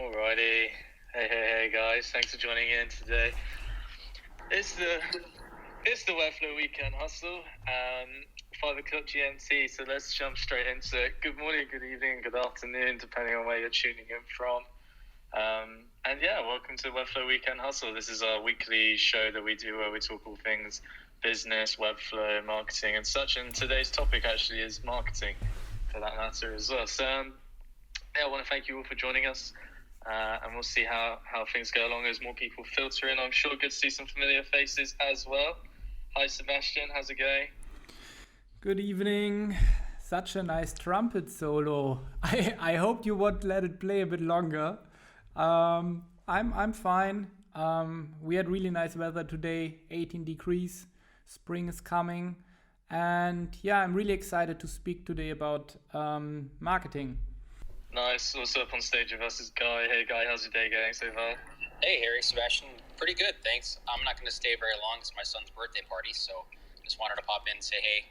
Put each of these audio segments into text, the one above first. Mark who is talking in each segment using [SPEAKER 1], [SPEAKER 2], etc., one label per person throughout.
[SPEAKER 1] Alrighty. Hey guys, thanks for joining in today. It's the Webflow Weekend Hustle, 5 o'clock GMT, so let's jump straight into it. Good morning, good evening, good afternoon, depending on where you're tuning in from. And yeah, welcome to Webflow Weekend Hustle. This is our weekly show that we do where we talk all things business, Webflow, marketing and such, and today's topic actually is marketing, for that matter as well. So I want to thank you all for joining us. And we'll see how things go along as more people filter in. I'm sure good to see some familiar faces as well. Hi Sebastian, how's it going?
[SPEAKER 2] Good evening. Such a nice trumpet solo. I hope you won't let it play a bit longer. I'm fine. We had really nice weather today, 18 degrees. Spring is coming. And yeah, I'm really excited to speak today about marketing.
[SPEAKER 1] Nice. Also up on stage with us is Guy. Hey Guy, how's your day going so far?
[SPEAKER 3] Hey Harry, Sebastian. Pretty good, thanks. I'm not going to stay very long. It's my son's birthday party, so just wanted to pop in and say hey,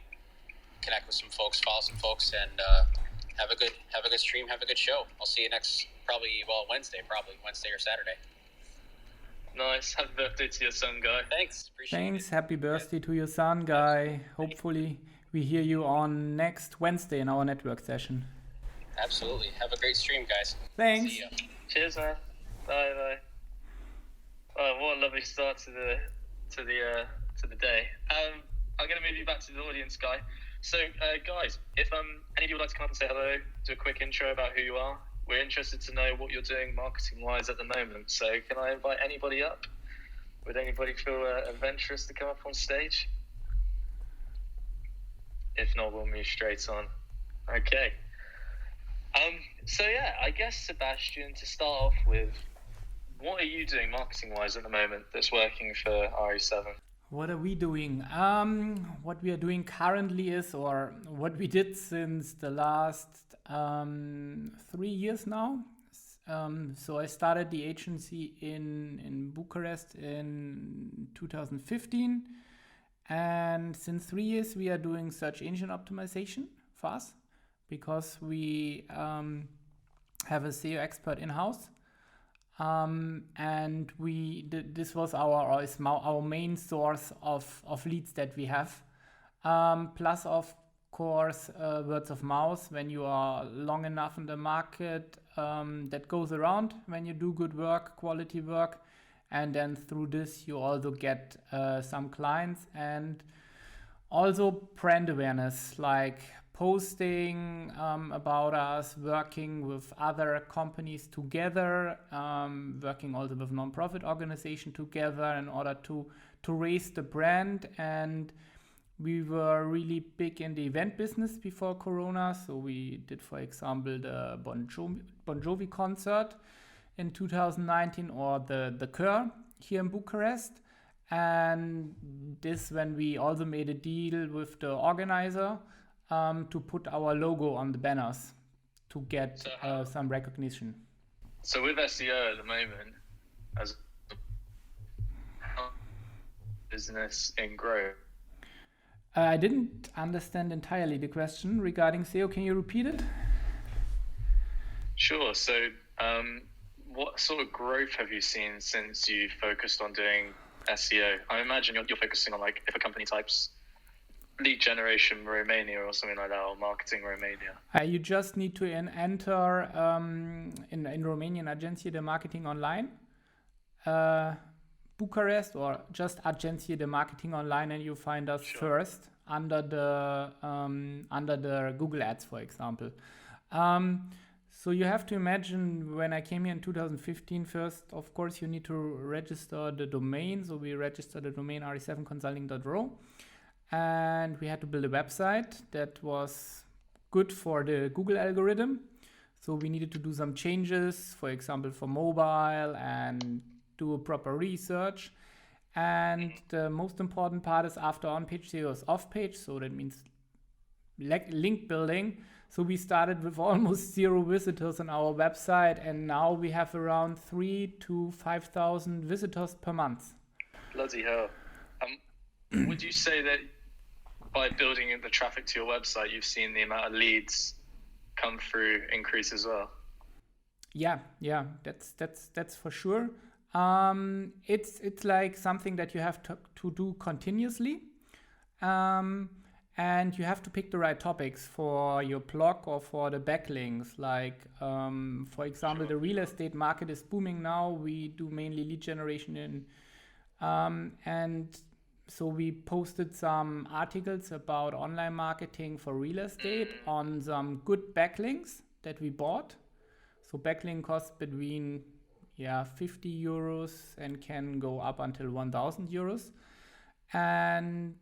[SPEAKER 3] connect with some folks, follow some folks, and have a good stream, have a good show. I'll see you next Wednesday or Saturday.
[SPEAKER 1] Nice. Happy birthday to your son, Guy.
[SPEAKER 3] Thanks. Appreciate it.
[SPEAKER 2] Happy birthday to your son, Guy. Hopefully we hear you on next Wednesday in our network session.
[SPEAKER 3] Absolutely. Have a great stream, guys.
[SPEAKER 2] Thanks.
[SPEAKER 3] See ya.
[SPEAKER 1] Cheers, man. Bye. Oh, what a lovely start to the day. I'm gonna move you back to the audience, Guy. So, guys, if any of you would like to come up and say hello, do a quick intro about who you are. We're interested to know what you're doing marketing-wise at the moment. So, can I invite anybody up? Would anybody feel adventurous to come up on stage? If not, we'll move straight on. Okay. So yeah, I guess Sebastian, to start off with, what are you doing marketing-wise at the moment that's working for RE7?
[SPEAKER 2] What are we doing? What we are doing currently is, or what we did since the last 3 years now. So I started the agency in Bucharest in 2015, and since 3 years we are doing search engine optimization for us, because we have a SEO expert in-house. And this was our main source of leads that we have. Plus, of course, words of mouth. When you are long enough in the market, that goes around when you do good work, quality work. And then through this, you also get some clients, and also brand awareness, like posting about us, working with other companies together, working also with non-profit organization together in order to raise the brand. And we were really big in the event business before Corona. So we did, for example, the Bon Jovi concert in 2019, or the Cur here in Bucharest. And this when we also made a deal with the organizer to put our logo on the banners to get some recognition.
[SPEAKER 1] So with SEO at the moment, as a business in growth.
[SPEAKER 2] I didn't understand entirely the question regarding SEO. Can you repeat it?
[SPEAKER 1] Sure. So what sort of growth have you seen since you focused on doing SEO? I imagine you're focusing on, like, if a company types lead generation Romania or something like that, or marketing Romania.
[SPEAKER 2] You just need to enter in Romanian agency the marketing online, Bucharest, or just agency the marketing online, and you find us first under the Google Ads, for example. So you have to imagine, when I came here in 2015, first, of course, you need to register the domain. So we registered the domain re7consulting.ro. And we had to build a website that was good for the Google algorithm. So we needed to do some changes, for example, for mobile, and do a proper research. And the most important part is after on-page SEO is off-page. So that means link building. So we started with almost 0 visitors on our website, and now we have around 3,000 to 5,000 visitors per month.
[SPEAKER 1] Bloody hell. Would you say that by building the traffic to your website, you've seen the amount of leads come through increase as well?
[SPEAKER 2] Yeah, that's for sure. It's like something that you have to do continuously. Um, and you have to pick the right topics for your blog or for the backlinks. Like, for example,
[SPEAKER 1] Sure.
[SPEAKER 2] the real estate market is booming now. We do mainly lead generation and so we posted some articles about online marketing for real estate on some good backlinks that we bought. So backlink costs between 50 euros and can go up until 1,000 euros. And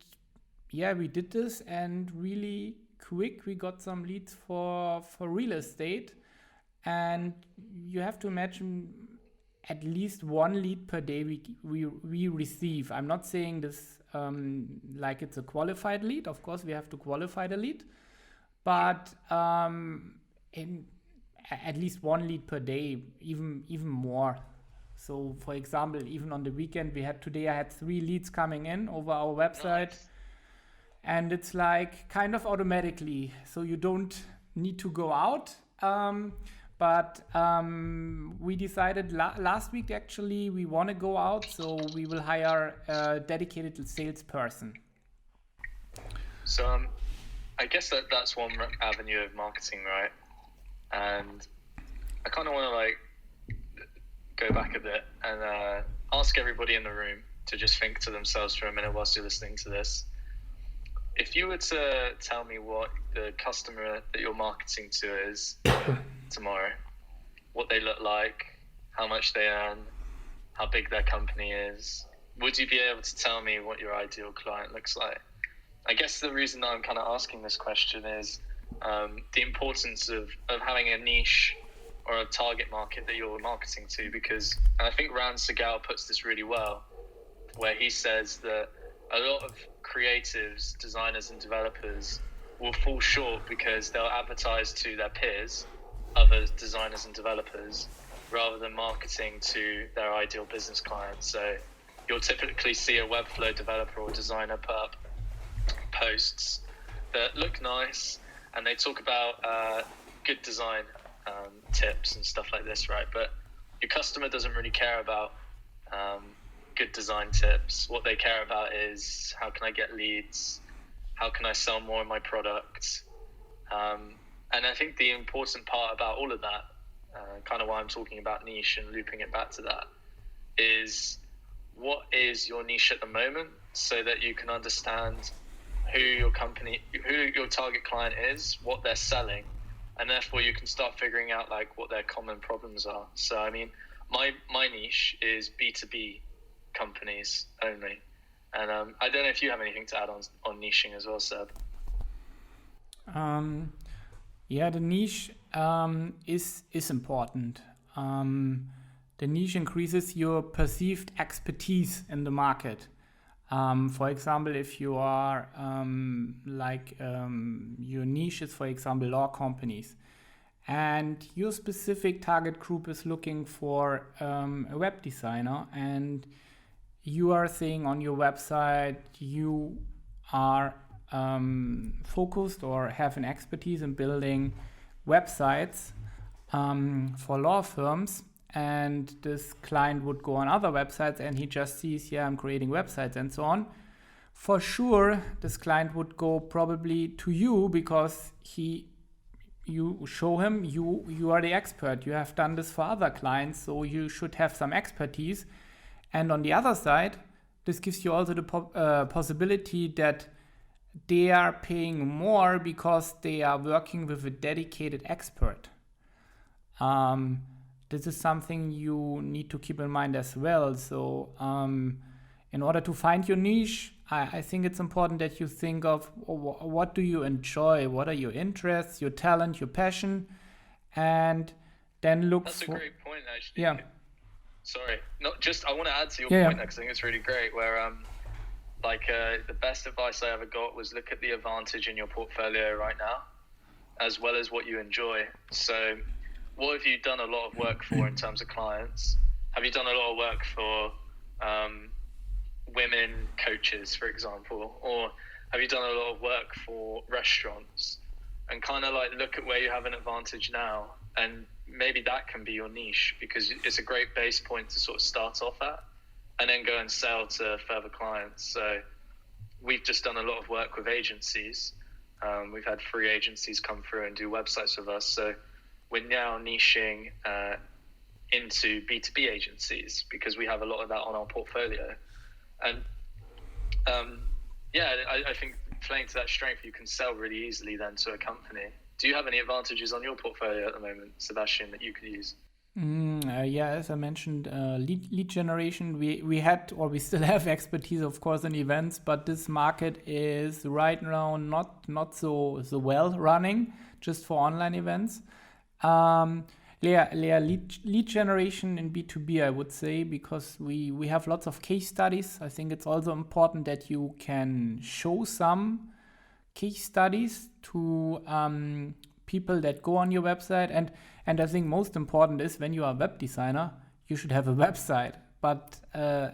[SPEAKER 2] we did this, and really quick we got some leads for real estate. And you have to imagine at least one lead per day we receive. I'm not saying this like it's a qualified lead. Of course, we have to qualify the lead, but in at least one lead per day, even more. So, for example, even on the weekend, I had 3 leads coming in over our website.
[SPEAKER 1] Nice.
[SPEAKER 2] And it's like kind of automatically, so you don't need to go out. But we decided last week, actually, we want to go out, so we will hire a dedicated salesperson.
[SPEAKER 1] So I guess that's one avenue of marketing, right? And I kind of want to like go back a bit and ask everybody in the room to just think to themselves for a minute whilst you're listening to this. If you were to tell me what the customer that you're marketing to is tomorrow, what they look like, how much they earn, how big their company is, would you be able to tell me what your ideal client looks like? I guess the reason that I'm kind of asking this question is the importance of having a niche or a target market that you're marketing to, because, and I think Ran Segal puts this really well, where he says that a lot of creatives, designers and developers will fall short because they'll advertise to their peers, other designers and developers, rather than marketing to their ideal business clients. So you'll typically see a Webflow developer or designer put up posts that look nice and they talk about good design tips and stuff like this, right? But your customer doesn't really care about good design tips. What they care about is, how can I get leads? How can I sell more of my product? And I think the important part about all of that, kind of why I'm talking about niche and looping it back to that, is what is your niche at the moment, so that you can understand who your target client is, what they're selling, and therefore you can start figuring out like what their common problems are. So I mean, my niche is B2B companies only, and I don't know if you have anything to add on niching as well, Seb.
[SPEAKER 2] The niche is important. The niche increases your perceived expertise in the market. For example, if you are your niche is, for example, law companies, and your specific target group is looking for a web designer, and you are saying on your website you are focused or have an expertise in building websites for law firms, and this client would go on other websites and he just sees, I'm creating websites and so on. For sure, this client would go probably to you because you show him you are the expert. You have done this for other clients, so you should have some expertise. And on the other side, this gives you also the possibility that they are paying more because they are working with a dedicated expert. This is something you need to keep in mind as well. So in order to find your niche, I think it's important that you think of what do you enjoy, what are your interests, your talent, your passion, and then look
[SPEAKER 1] That's
[SPEAKER 2] for...
[SPEAKER 1] a great point, actually.
[SPEAKER 2] Yeah.
[SPEAKER 1] Sorry, I want to add to your point, because I think it's really great, where the best advice I ever got was look at the advantage in your portfolio right now, as well as what you enjoy. So what have you done a lot of work for in terms of clients? Have you done a lot of work for women coaches, for example? Or have you done a lot of work for restaurants? And kind of like look at where you have an advantage now and maybe that can be your niche, because it's a great base point to sort of start off at and then go and sell to further clients. So we've just done a lot of work with agencies. We've had free agencies come through and do websites with us. So we're now niching into B2B agencies, because we have a lot of that on our portfolio. And I think playing to that strength, you can sell really easily then to a company. Do you have any advantages on your portfolio at the moment, Sebastian, that you could use?
[SPEAKER 2] As I mentioned, lead generation, we had, or we still have expertise, of course, in events, but this market is right now not so well running, just for online events. Lead generation in B2B, I would say, because we have lots of case studies. I think it's also important that you can show some case studies to people that go on your website. And I think most important is, when you are a web designer, you should have a website, but a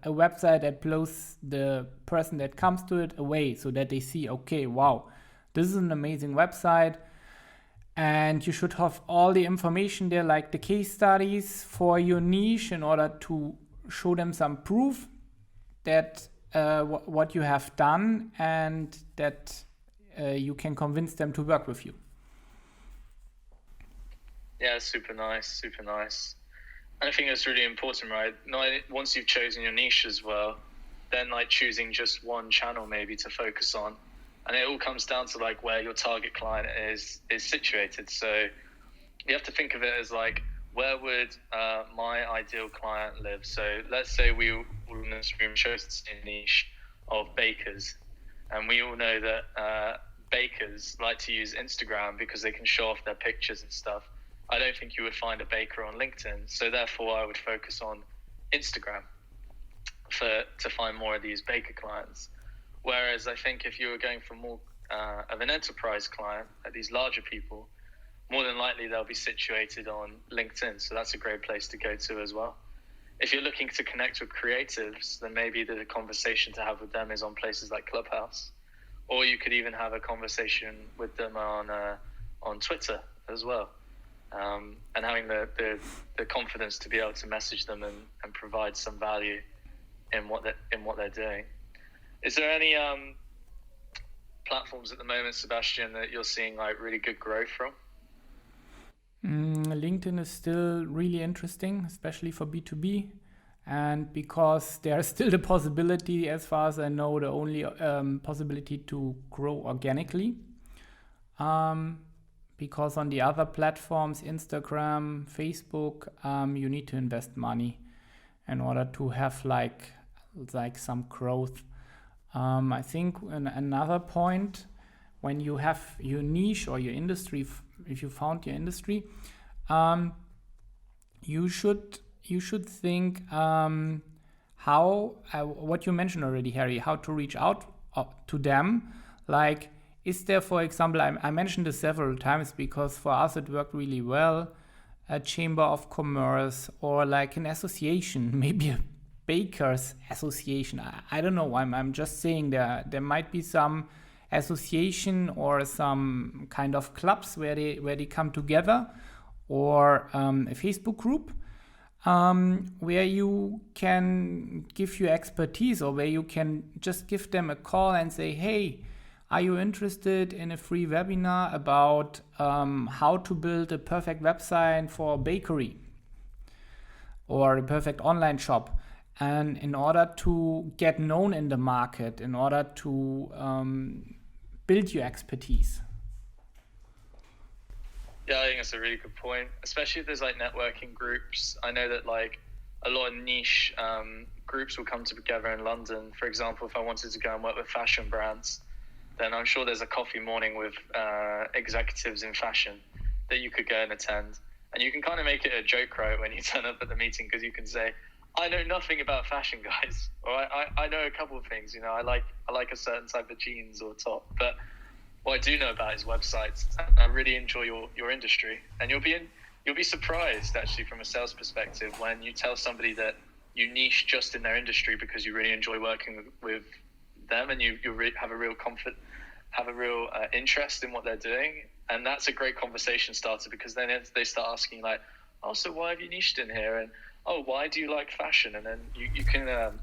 [SPEAKER 2] website that blows the person that comes to it away, so that they see, okay, wow, this is an amazing website. And you should have all the information there, like the case studies for your niche, in order to show them some proof that what you have done, and that you can convince them to work with you.
[SPEAKER 1] Yeah, super nice. And I think it's really important, right? Once you've chosen your niche as well, then like choosing just one channel maybe to focus on. And it all comes down to like where your target client is situated. So you have to think of it as like, where would my ideal client live? So let's say we all in this room chose the same niche of bakers. And we all know that bakers like to use Instagram because they can show off their pictures and stuff. I don't think you would find a baker on LinkedIn. So therefore, I would focus on Instagram to find more of these baker clients. Whereas I think if you were going for more of an enterprise client, these larger people, more than likely they'll be situated on LinkedIn. So that's a great place to go to as well. If you're looking to connect with creatives, then maybe the conversation to have with them is on places like Clubhouse. Or you could even have a conversation with them on Twitter as well. And having the confidence to be able to message them and provide some value in what they're doing. Is there any platforms at the moment, Sebastian, that you're seeing like really good growth from?
[SPEAKER 2] LinkedIn is still really interesting, especially for B2B, and because there's still the possibility, as far as I know, the only possibility to grow organically. Because on the other platforms, Instagram, Facebook, you need to invest money in order to have like some growth. I think another point, when you have your niche or your industry, if you found your industry, you should think how what you mentioned already, Harry, how to reach out to them. Like, is there, for example, I mentioned this several times because for us it worked really well, a chamber of commerce or like an association, maybe a bakers association. I don't know. I'm just saying there might be some association or some kind of clubs where they come together, or a Facebook group where you can give your expertise, or where you can just give them a call and say, hey, are you interested in a free webinar about how to build a perfect website for a bakery or a perfect online shop? And in order to get known in the market, in order to build your expertise.
[SPEAKER 1] Yeah, I think that's a really good point, especially if there's like networking groups. I know that like a lot of niche groups will come together in London. For example, if I wanted to go and work with fashion brands, then I'm sure there's a coffee morning with executives in fashion that you could go and attend. And you can kind of make it a joke, right, when you turn up at the meeting, because you can say, I know nothing about fashion, guys. Or I know a couple of things, you know, I like a certain type of jeans or top. But what I do know about is websites. I really enjoy your industry. And you'll be surprised, actually, from a sales perspective, when you tell somebody that you niche just in their industry because you really enjoy working with them, and you have a real have a real interest in what they're doing. And that's a great conversation starter, because then they start asking like, oh, so why have you niched in here? And, oh, why do you like fashion? And then you can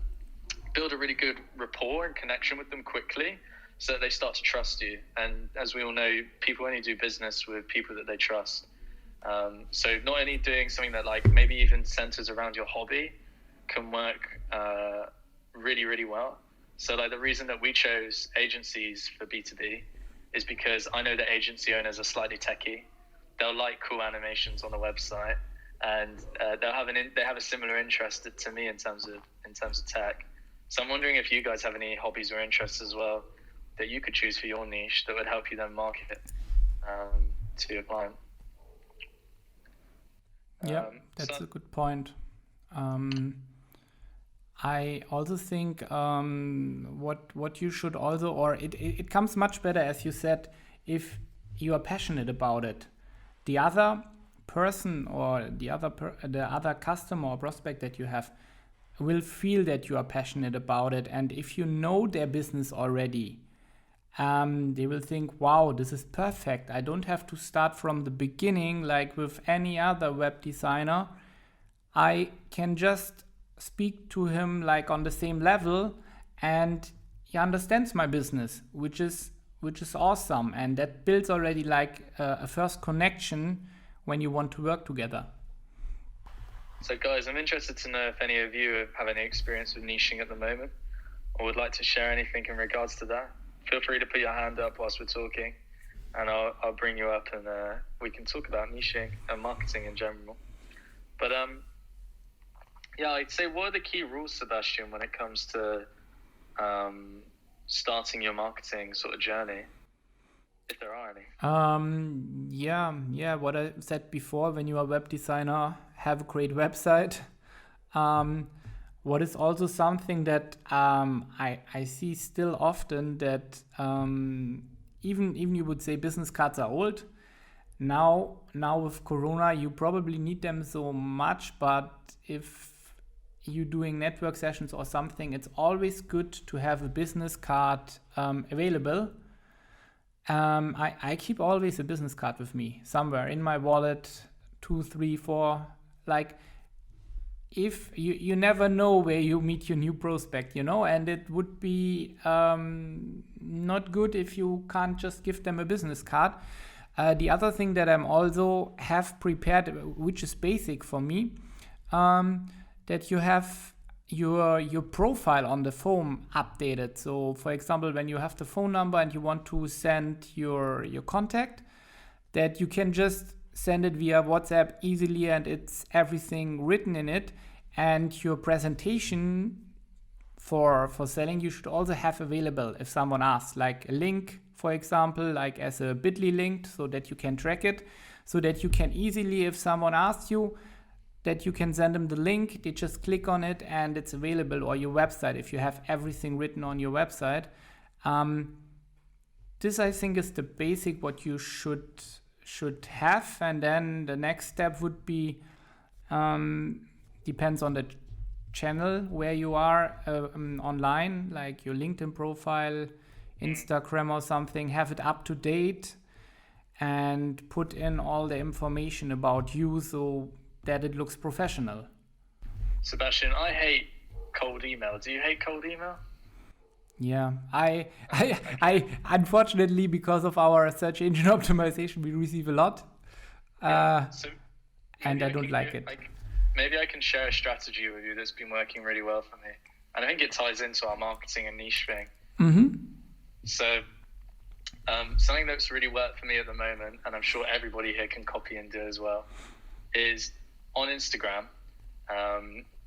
[SPEAKER 1] build a really good rapport and connection with them quickly, so that they start to trust you. And as we all know, people only do business with people that they trust. So not only doing something that like maybe even centers around your hobby can work really, really well. So like the reason that we chose agencies for B2B is because I know that agency owners are slightly techie. They'll like cool animations on the website, and they have a similar interest to me in terms of tech. So I'm wondering if you guys have any hobbies or interests as well that you could choose for your niche that would help you then market to your client.
[SPEAKER 2] Yeah, that's a good point. I also think what you should also, or it comes much better, as you said, if you are passionate about it. The other person or the other customer or prospect that you have will feel that you are passionate about it, and if you know their business already, they will think, wow, this is perfect. I don't have to start from the beginning like with any other web designer. I can just speak to him like on the same level, and he understands my business, which is awesome. And that builds already like a first connection when you want to work together.
[SPEAKER 1] So guys, I'm interested to know if any of you have any experience with niching at the moment, or would like to share anything in regards to that. Feel free to put your hand up whilst we're talking, and I'll bring you up, and we can talk about niching and marketing in general. But yeah, I'd say, what are the key rules, Sebastian, when it comes to starting your marketing sort of journey, if there are any?
[SPEAKER 2] Yeah, what I said before, when you are a web designer, have a great website. What is also something that I see still often, that even you would say business cards are old. Now with Corona, you probably need them so much, but if you're doing network sessions or something, it's always good to have a business card available. I keep always a business card with me somewhere in my wallet, 2, 3, 4. Like, if you never know where you meet your new prospect, and it would be not good if you can't just give them a business card. The other thing that I'm also have prepared, which is basic for me, that you have your profile on the phone updated. So for example, when you have the phone number and you want to send your contact, that you can just send it via WhatsApp easily, and it's everything written in it. And your presentation for selling, you should also have available if someone asks, like a link, for example, like as a bit.ly link, so that you can track it, so that you can easily, if someone asks you, that you can send them the link, they just click on it and it's available. Or your website, if you have everything written on your website. This, I think, is the basic what you should have. And then the next step would be, depends on the channel where you are online, like your LinkedIn profile, Instagram or something, have it up to date and put in all the information about you so that it looks professional.
[SPEAKER 1] Sebastian, I hate cold email. Do you hate cold email?
[SPEAKER 2] Yeah, I unfortunately, because of our search engine optimization, we receive a lot, and I don't like it.
[SPEAKER 1] Maybe I can share a strategy with you that's been working really well for me, and I think it ties into our marketing and niche thing.
[SPEAKER 2] Mm-hmm.
[SPEAKER 1] So something that's really worked for me at the moment, and I'm sure everybody here can copy and do as well, is on Instagram.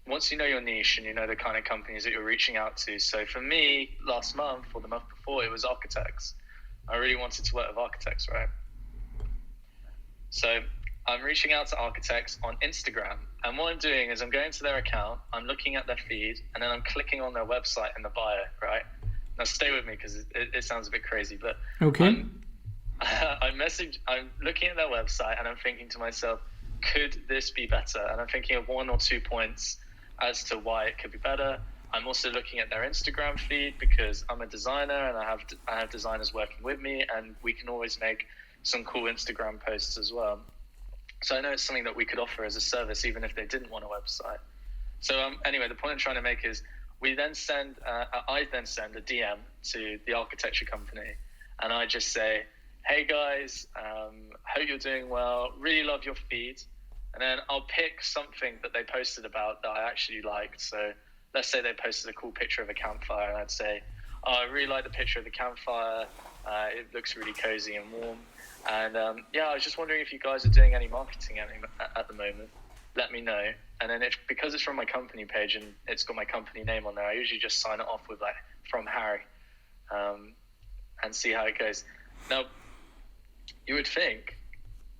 [SPEAKER 1] Once you know your niche and you know the kind of companies that you're reaching out to. So for me, last month or the month before, it was architects. I really wanted to work with architects, right? So I'm reaching out to architects on Instagram. And what I'm doing is I'm going to their account, I'm looking at their feed, and then I'm clicking on their website in the bio, right? Now stay with me because it sounds a bit crazy, but
[SPEAKER 2] okay.
[SPEAKER 1] I'm looking at their website and I'm thinking to myself, could this be better? And I'm thinking of 1 or 2 points as to why it could be better. I'm also looking at their Instagram feed because I'm a designer and I have designers working with me, and we can always make some cool Instagram posts as well. So I know it's something that we could offer as a service, even if they didn't want a website. So anyway, the point I'm trying to make is I then send a DM to the architecture company, and I just say, hey guys, hope you're doing well, really love your feed. And then I'll pick something that they posted about that I actually liked. So let's say they posted a cool picture of a campfire, and I'd say, oh, I really like the picture of the campfire. It looks really cozy and warm. And I was just wondering if you guys are doing any marketing at the moment. Let me know. And then because it's from my company page and it's got my company name on there, I usually just sign it off with like from Harry, and see how it goes. Now, you would think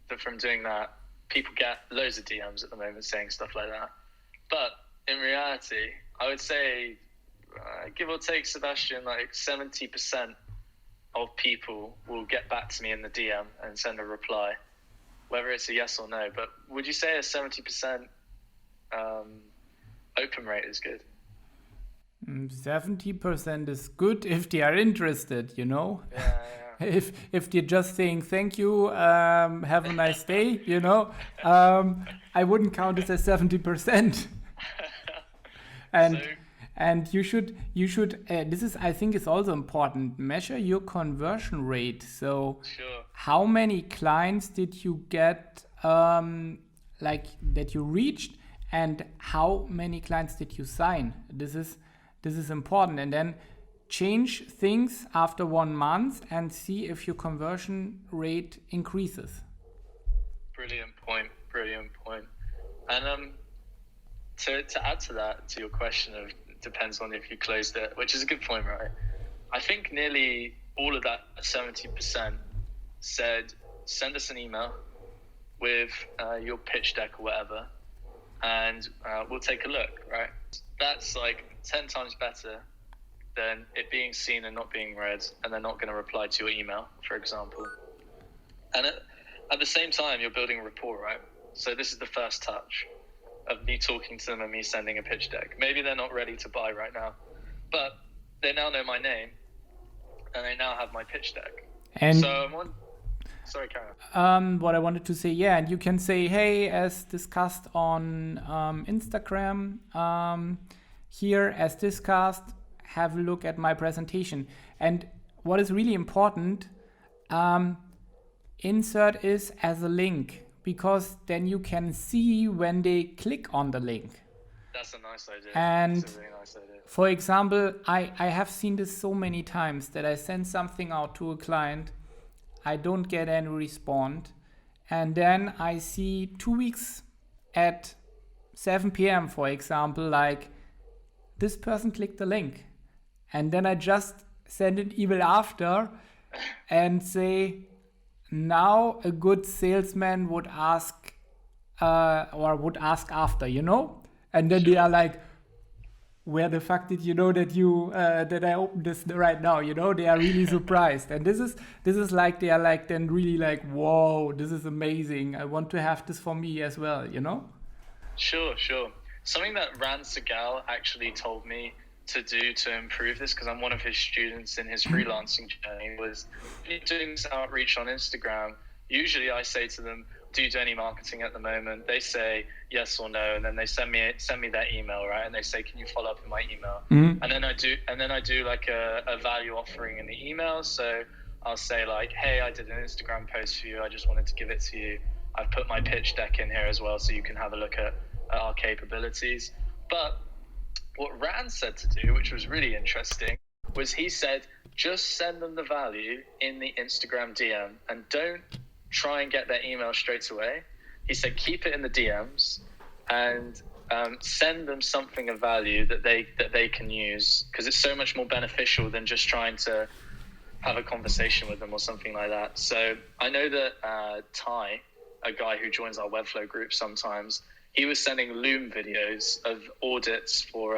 [SPEAKER 1] that from doing that, people get loads of DMs at the moment saying stuff like that. But in reality, I would say, give or take, Sebastian, like 70% of people will get back to me in the DM and send a reply, whether it's a yes or no. But would you say a 70% open rate is good?
[SPEAKER 2] 70% is good if they are interested, you know.
[SPEAKER 1] Yeah.
[SPEAKER 2] If they're just saying thank you, have a nice day, you know, I wouldn't count it as 70%. And you should this is, I think, is also important, measure your conversion rate. So
[SPEAKER 1] Sure.
[SPEAKER 2] How many clients did you get, like that you reached, and how many clients did you sign? This is important. And then change things after 1 month and see if your conversion rate increases.
[SPEAKER 1] Brilliant point. And to add to that, to your question of depends on if you closed it, which is a good point, right? I think nearly all of that 70% said, send us an email with your pitch deck or whatever, and we'll take a look, right? That's like 10 times better than it being seen and not being read, and they're not going to reply to your email, for example. And at the same time, you're building a rapport, right? So this is the first touch of me talking to them and me sending a pitch deck. Maybe they're not ready to buy right now, but they now know my name and they now have my pitch deck.
[SPEAKER 2] And
[SPEAKER 1] so sorry, Karen.
[SPEAKER 2] what I wanted to say, and you can say, hey, as discussed on Instagram, here as discussed, have a look at my presentation. And what is really important, insert is as a link, because then you can see when they click on the link.
[SPEAKER 1] That's a nice idea.
[SPEAKER 2] And
[SPEAKER 1] that's a really nice idea.
[SPEAKER 2] For example, I have seen this so many times that I send something out to a client, I don't get any response, and then I see 2 weeks at 7 p.m., for example, like, this person clicked the link. And then I just send an email after and say, now a good salesman would ask after, you know? And then They are like, where the fuck did you know that that I opened this right now? You know, they are really surprised. And this is like, they are like then really like, whoa, this is amazing. I want to have this for me as well, you know? Sure.
[SPEAKER 1] Something that Ran Segal actually told me to do to improve this, because I'm one of his students in his freelancing journey, was doing this outreach on Instagram. Usually I say to them, do you do any marketing at the moment? They say yes or no, and then they send me their email, right? And they say, can you follow up in my email?
[SPEAKER 2] Mm-hmm.
[SPEAKER 1] And then I do like a value offering in the email. So I'll say like, hey, I did an Instagram post for you, I just wanted to give it to you. I've put my pitch deck in here as well, so you can have a look at our capabilities. But what Ran said to do, which was really interesting, was he said, just send them the value in the Instagram DM and don't try and get their email straight away. He said, keep it in the DMs and send them something of value that they can use, because it's so much more beneficial than just trying to have a conversation with them or something like that. So I know that Ty, a guy who joins our Webflow group sometimes, he was sending Loom videos of audits for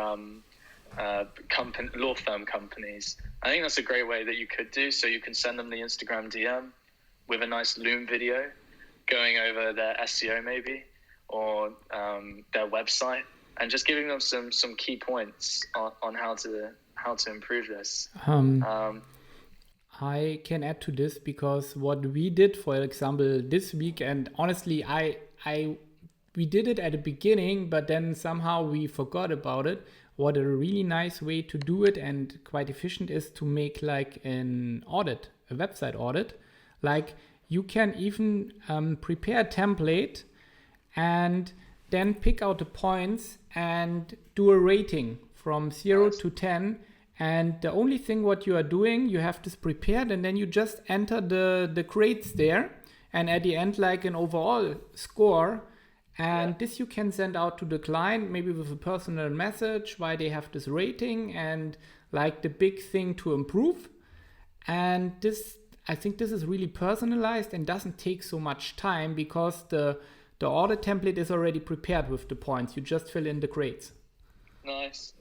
[SPEAKER 1] law firm companies. I think that's a great way that you could do. So you can send them the Instagram DM with a nice Loom video going over their SEO maybe, or their website, and just giving them some key points on how to improve this.
[SPEAKER 2] I can add to this because what we did, for example, this week, and honestly, we did it at the beginning, but then somehow we forgot about it. What a really nice way to do it and quite efficient is to make like an audit, a website audit. Like you can even prepare a template and then pick out the points and do a rating from 0 to 10. And the only thing what you are doing, you have this prepared and then you just enter the grades there. And at the end, like an overall score. And this you can send out to the client, maybe with a personal message, why they have this rating and like the big thing to improve. And this, I think this is really personalized and doesn't take so much time because the audit template is already prepared with the points. You just fill in the grades.
[SPEAKER 1] Nice.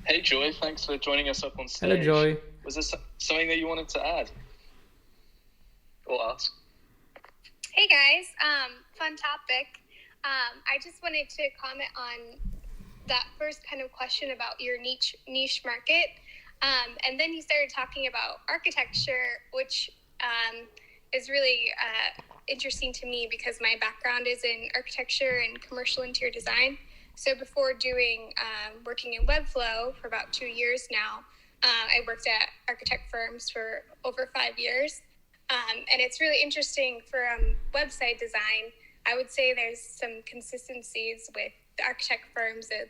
[SPEAKER 1] Hey, Joy, thanks for joining us up on stage.
[SPEAKER 2] Hello, Joy.
[SPEAKER 1] Was there something that you wanted to add or ask?
[SPEAKER 4] Hey, guys. Fun topic. I just wanted to comment on that first kind of question about your niche market. And then you started talking about architecture, which is really interesting to me because my background is in architecture and commercial interior design. So before working in Webflow for about 2 years now, I worked at architect firms for over 5 years. And it's really interesting for website design. I would say there's some consistencies with the architect firms that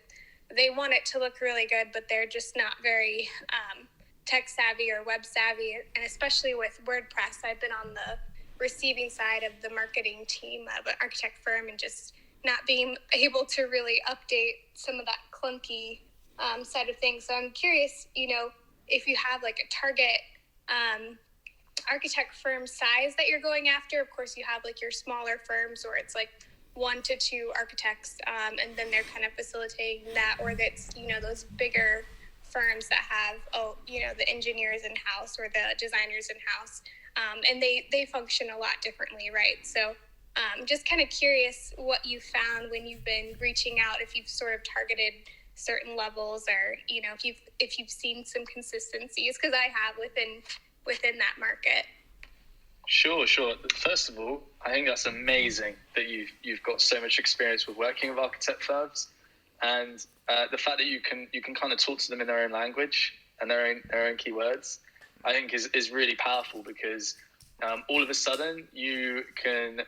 [SPEAKER 4] they want it to look really good, but they're just not very tech savvy or web savvy. And especially with WordPress, I've been on the receiving side of the marketing team of an architect firm and just not being able to really update some of that clunky side of things. So I'm curious, if you have like a target architect firm size that you're going after. Of course, you have like your smaller firms where it's like 1 to 2 architects, and then they're kind of facilitating that, or that's those bigger firms that have the engineers in house or the designers in house, and they function a lot differently, right? So just kind of curious what you found when you've been reaching out, if you've sort of targeted certain levels, or if you've seen some consistencies, because I have within that market.
[SPEAKER 1] Sure. First of all, I think that's amazing that you've got so much experience with working with architect firms, and the fact that you can kind of talk to them in their own language and their own keywords, I think is really powerful, because all of a sudden you can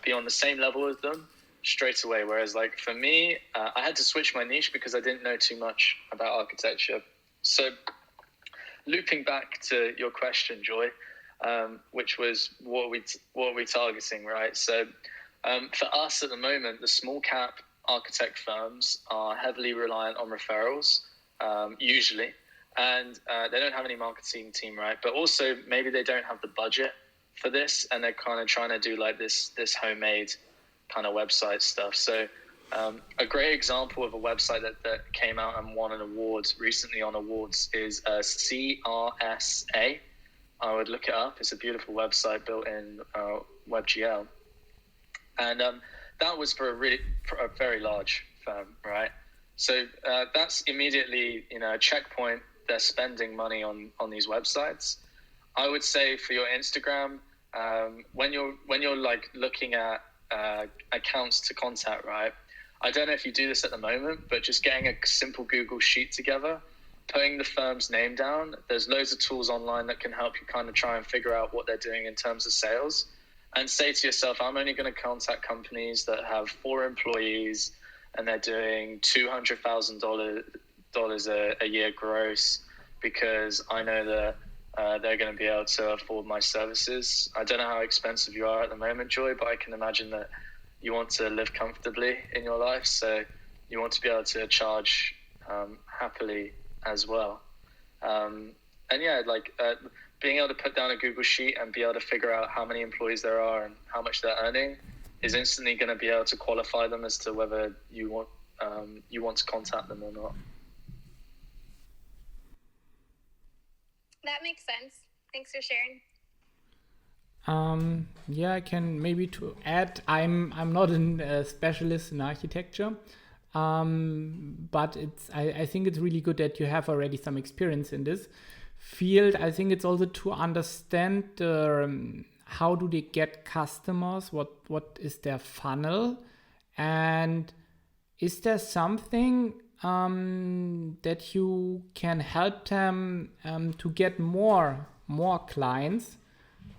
[SPEAKER 1] be on the same level as them straight away. Whereas like for me, I had to switch my niche because I didn't know too much about architecture. So looping back to your question, Joy, which was what are we targeting, right? So for us at the moment, the small cap architect firms are heavily reliant on referrals, usually, and they don't have any marketing team, right? But also maybe they don't have the budget for this, and they're kind of trying to do like this homemade kind of website stuff. So a great example of a website that came out and won an award recently on Awards is CRSA. I would look it up. It's a beautiful website built in WebGL. And that was for a very large firm, right? So that's immediately, a checkpoint. They're spending money on these websites. I would say for your Instagram, when you're like looking at accounts to contact, right? I don't know if you do this at the moment, but just getting a simple Google sheet together, putting the firm's name down. There's loads of tools online that can help you kind of try and figure out what they're doing in terms of sales, and say to yourself, I'm only going to contact companies that have 4 employees and they're doing $200,000 a year gross, because I know that they're going to be able to afford my services. I don't know how expensive you are at the moment, Joy, but I can imagine that you want to live comfortably in your life, so you want to be able to charge happily as well. And yeah, like being able to put down a Google sheet and be able to figure out how many employees there are and how much they're earning is instantly going to be able to qualify them as to whether you want to contact them or not.
[SPEAKER 4] That makes sense. Thanks for sharing.
[SPEAKER 2] Yeah, I can maybe to add, I'm not a specialist in architecture, But I think it's really good that you have already some experience in this field. I think it's also to understand how do they get customers, what is their funnel, and is there something that you can help them to get more clients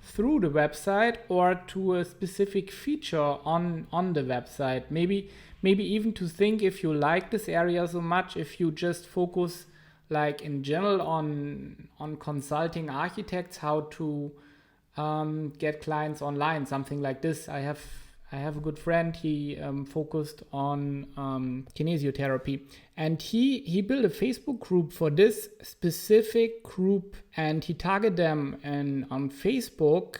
[SPEAKER 2] through the website or to a specific feature on the website? Maybe even to think, if you like this area so much, if you just focus like in general on consulting architects, how to get clients online, something like this. I have a good friend, he focused on kinesiotherapy, and he built a Facebook group for this specific group, and he targeted them on Facebook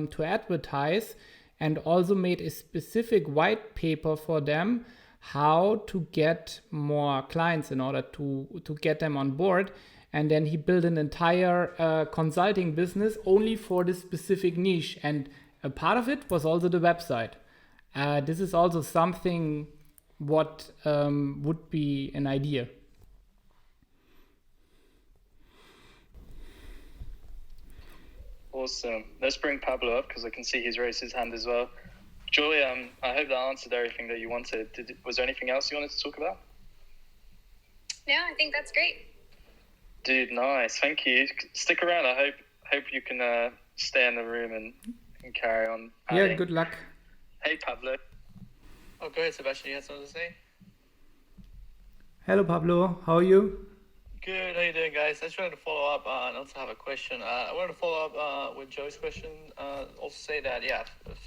[SPEAKER 2] to advertise, and also made a specific white paper for them how to get more clients in order to get them on board. And then he built an entire consulting business only for this specific niche, and a part of it was also the website. This is also something what would be an idea.
[SPEAKER 1] Awesome. Let's bring Pablo up because I can see he's raised his hand as well. Joy, I hope that answered everything that you wanted. Was there anything else you wanted to talk about?
[SPEAKER 4] No, I think that's great.
[SPEAKER 1] Dude, nice. Thank you. Stick around. I hope you can stay in the room and carry on adding.
[SPEAKER 2] Yeah, good luck.
[SPEAKER 1] Hey, Pablo.
[SPEAKER 5] Oh, go ahead, Sebastian. You had something to say?
[SPEAKER 2] Hello, Pablo. How are you?
[SPEAKER 5] Good. How you doing, guys? I just wanted to follow up and also have a question. I wanted to follow up with Joy's question. Also say that,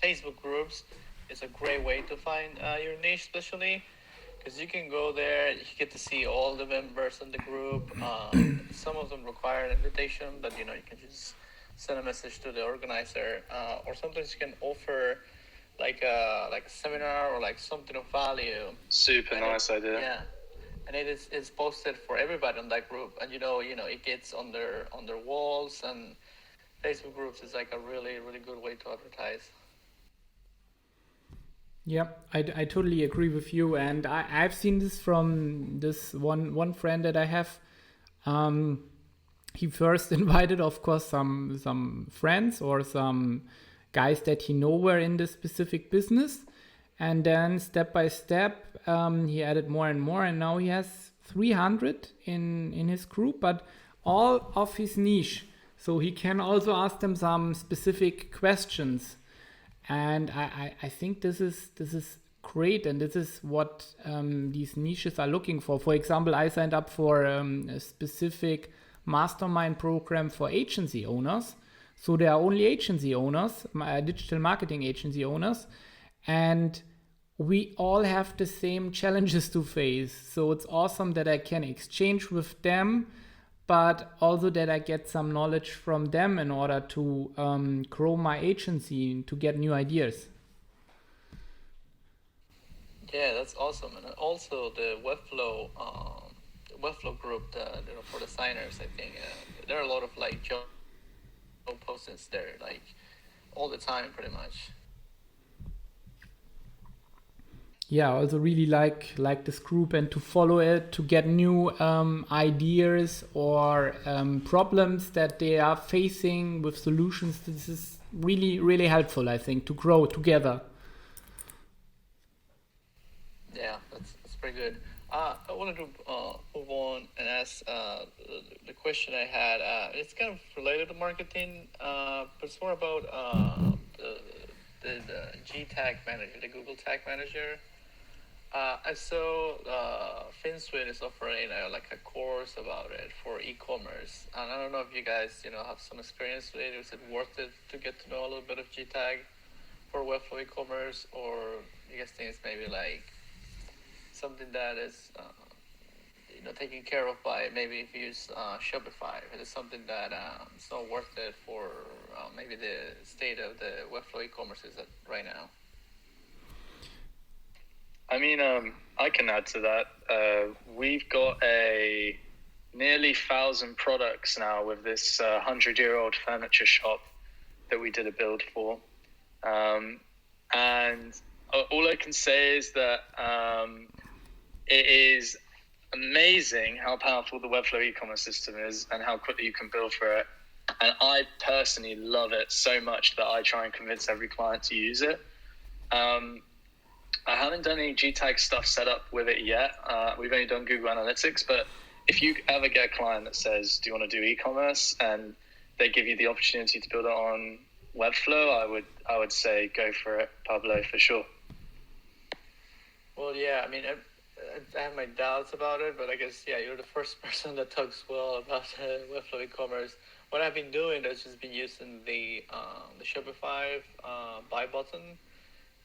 [SPEAKER 5] Facebook groups is a great way to find your niche, especially because you can go there, you get to see all the members in the group. Some of them require an invitation, but you can just send a message to the organizer, or sometimes you can offer like a seminar or like something of value.
[SPEAKER 1] Super nice idea.
[SPEAKER 5] Yeah. And it's posted for everybody on that group, and it gets on their walls, and Facebook groups is like a really, really good way to advertise.
[SPEAKER 2] Yeah, I totally agree with you, and I've seen this from this one friend that I have. He first invited, of course, some friends or some guys that he know were in this specific business. And then step by step, he added more and more, and now he has 300 in his group, but all of his niche. So he can also ask them some specific questions. And I think this is great, and this is what these niches are looking for. For example, I signed up for a specific mastermind program for agency owners. So there are only agency owners, digital marketing agency owners, and we all have the same challenges to face. So it's awesome that I can exchange with them, but also that I get some knowledge from them in order to grow my agency, to get new ideas.
[SPEAKER 5] Yeah, that's awesome. And also the Webflow group, for the signers, I think there are a lot of like job postings there, like all the time, pretty much.
[SPEAKER 2] Yeah, I also really like this group, and to follow it, to get new ideas or problems that they are facing with solutions. This is really, really helpful, I think, to grow together.
[SPEAKER 5] Yeah, that's pretty good. I wanted to move on and ask the question I had. It's kind of related to marketing, but it's more about the G Tag Manager, the Google Tag Manager. I saw FinSuite is offering like a course about it for e-commerce, and I don't know if you guys have some experience with it. Is it worth it to get to know a little bit of G-Tag for Webflow e-commerce, or you guys think it's maybe like something that is taken care of by maybe if you use Shopify? If it's something that it's not worth it for maybe the state of the Webflow e-commerce is at right now?
[SPEAKER 1] I mean, I can add to that. We've got a nearly 1,000 products now with this 100-year-old furniture shop that we did a build for. And all I can say is that it is amazing how powerful the Webflow e-commerce system is and how quickly you can build for it. And I personally love it so much that I try and convince every client to use it. I haven't done any GTAG stuff set up with it yet. We've only done Google Analytics, but if you ever get a client that says, do you want to do e-commerce, and they give you the opportunity to build it on Webflow, I would say go for it, Pablo, for sure.
[SPEAKER 5] Well, yeah, I mean, I have my doubts about it, but I guess, yeah, you're the first person that talks well about Webflow e-commerce. What I've been doing is just been using the Shopify buy button.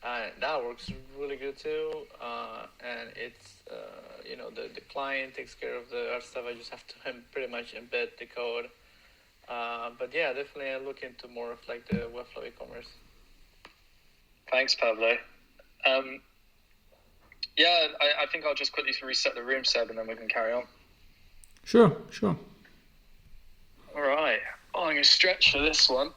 [SPEAKER 5] That works really good too, and it's the client takes care of the other stuff. I just have to pretty much embed the code. But yeah, definitely I look into more of like the Webflow e-commerce.
[SPEAKER 1] Thanks, Pablo. Yeah, I think I'll just quickly reset the room, Seb, and then we can carry on.
[SPEAKER 2] Sure.
[SPEAKER 1] All right. I'm going to stretch for this one.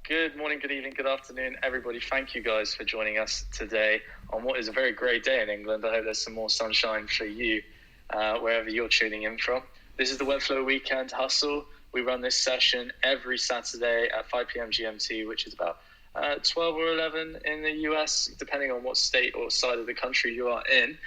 [SPEAKER 1] Good morning, good evening, good afternoon, everybody. Thank you guys for joining us today on what is a very grey day in England. I hope there's some more sunshine for you wherever you're tuning in from. This is the Webflow Weekend Hustle. We run this session every Saturday at 5 p.m. GMT, which is about 12 or 11 in the US, depending on what state or side of the country you are in.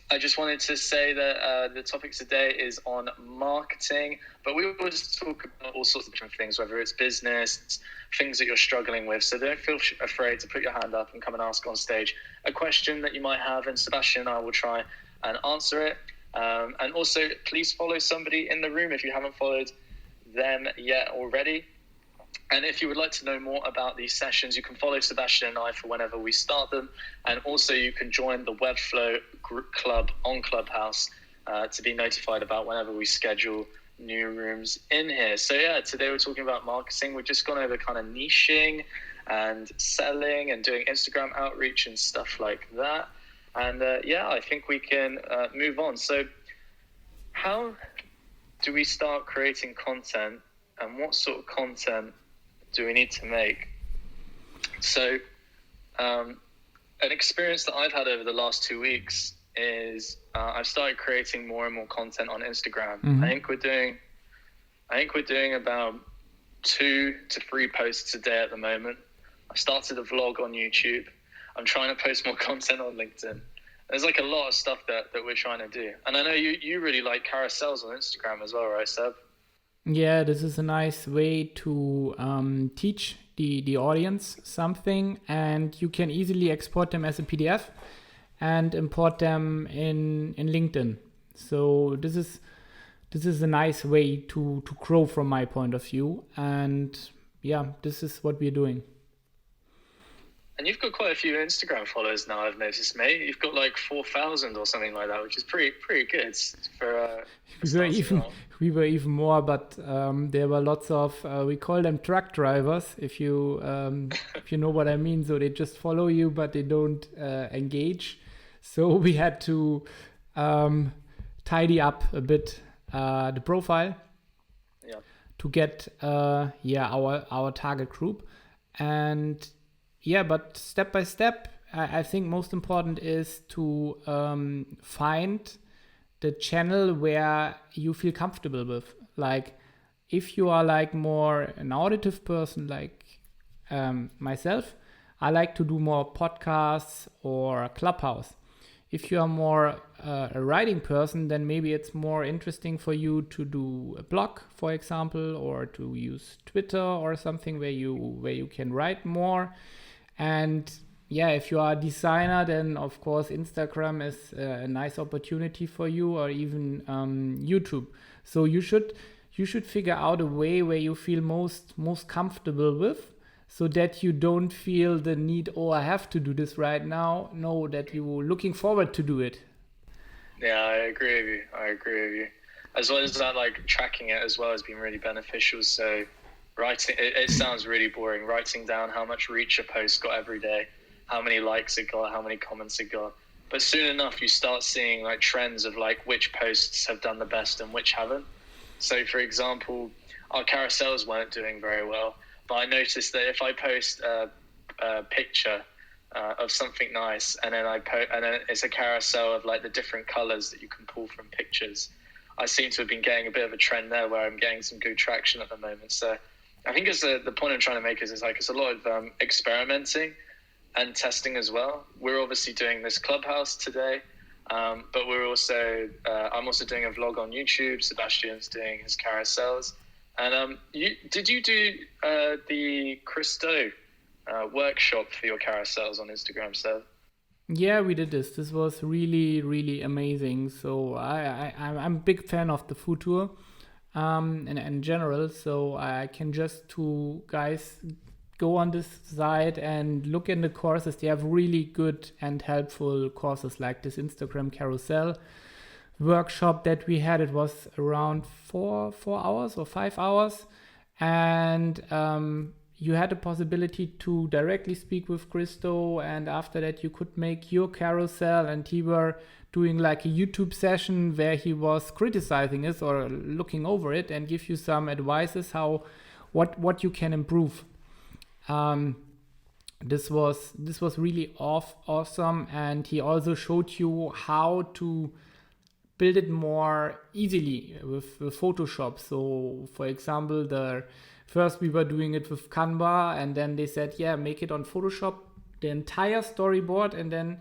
[SPEAKER 1] I just wanted to say that the topic today is on marketing, but we will just talk about all sorts of different things, whether it's business, things that you're struggling with. So don't feel afraid to put your hand up and come and ask on stage a question that you might have, and Sebastian and I will try and answer it. And also, please follow somebody in the room if you haven't followed them yet already. And if you would like to know more about these sessions, you can follow Sebastian and I for whenever we start them. And also you can join the Webflow group club on Clubhouse to be notified about whenever we schedule new rooms in here. So yeah, today we're talking about marketing. We've just gone over kind of niching and selling and doing Instagram outreach and stuff like that. And yeah, I think we can move on. So how do we start creating content, and what sort of content do we need to make? So an experience that I've had over the last 2 weeks is I've started creating more and more content on Instagram.
[SPEAKER 2] Mm-hmm.
[SPEAKER 1] I think we're doing about 2 to 3 posts a day at the moment. I started a vlog on YouTube. I'm trying to post more content on LinkedIn. There's like a lot of stuff that we're trying to do. And I know you really like carousels on Instagram as well, right, Seb?
[SPEAKER 2] Yeah, this is a nice way to teach the audience something, and you can easily export them as a PDF and import them in LinkedIn. So this is a nice way to grow from my point of view, and yeah, this is what we're doing.
[SPEAKER 1] And you've got quite a few Instagram followers now, I've noticed, mate. You've got like 4,000 or something like that, which is pretty good for
[SPEAKER 2] we were even more, but there were lots of we call them truck drivers, if you know what I mean. So they just follow you, but they don't engage. So we had to tidy up a bit the profile to get our target group. And yeah, but step by step, I think most important is to find the channel where you feel comfortable with. Like if you are like more an auditive person like myself, I like to do more podcasts or Clubhouse. If you are more a writing person, then maybe it's more interesting for you to do a blog, for example, or to use Twitter or something where you can write more. And yeah, if you are a designer, then of course Instagram is a nice opportunity for you, or even YouTube. So you should figure out a way where you feel most comfortable with, so that you don't feel the need, oh, I have to do this right now. No, that you're looking forward to do it.
[SPEAKER 1] Yeah, I agree with you. As well as that, like tracking it as well has been really beneficial. So writing, it sounds really boring, writing down how much reach a post got every day, how many likes it got, how many comments it got. But soon enough, you start seeing like trends of like which posts have done the best and which haven't. So for example, our carousels weren't doing very well, but I noticed that if I post a picture of something nice, and then and then it's a carousel of like the different colors that you can pull from pictures. I seem to have been getting a bit of a trend there where I'm getting some good traction at the moment. So I think the point I'm trying to make is it's a lot of experimenting and testing as well. We're obviously doing this Clubhouse today, but I'm also doing a vlog on YouTube. Sebastian's doing his carousels. And did you do the Christo workshop for your carousels on Instagram, Seb?
[SPEAKER 2] Yeah, we did this. This was really, really amazing. So I'm a big fan of the food tour in general. So I can just to guys go on this site and look in the courses. They have really good and helpful courses like this Instagram carousel workshop that we had. It was around 4 hours or 5 hours. And you had the possibility to directly speak with Christo, and after that you could make your carousel, and he were doing like a YouTube session where he was criticizing it or looking over it and give you some advices what you can improve. This was really awesome, and he also showed you how to build it more easily with Photoshop. So for example, first we were doing it with Canva, and then they said, yeah, make it on Photoshop, the entire storyboard, and then